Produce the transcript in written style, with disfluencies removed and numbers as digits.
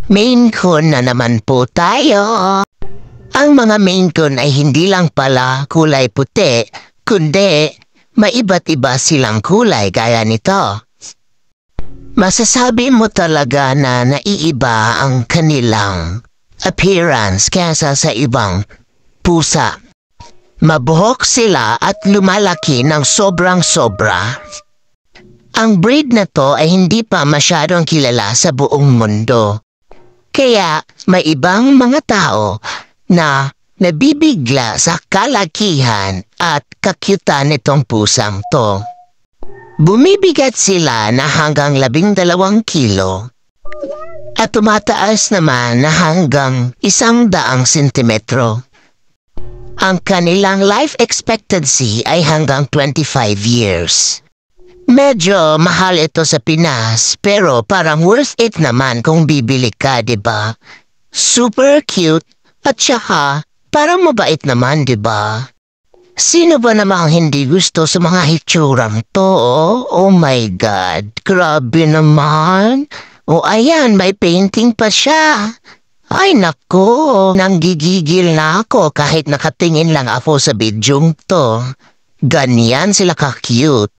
Maine Coon na naman po tayo. Ang mga Maine Coon ay hindi lang pala kulay puti, kundi may iba't iba silang kulay gaya nito. Masasabi mo talaga na naiiba ang kanilang appearance kaysa sa ibang pusa. Mabuhok sila at lumalaki ng sobrang-sobra. Ang breed na to ay hindi pa masyadong kilala sa buong mundo. Kaya may ibang mga tao na nabibigla sa kalakihan at kakyutan nitong pusang to. Bumibigat sila na hanggang 12 kilo at tumataas naman na hanggang 100 sentimetro. Ang kanilang life expectancy ay hanggang 25 years. Medyo mahal ito sa Pinas pero parang worth it naman kung bibili ka, diba? Super cute at saka parang mabait naman, diba? Sino ba namang hindi gusto sa mga hitsurang to? Oh my God, grabe naman. O ayan, may painting pa siya. Ay nako, nanggigigil na ako kahit nakatingin lang ako sa bidyong to. Ganyan sila ka-cute.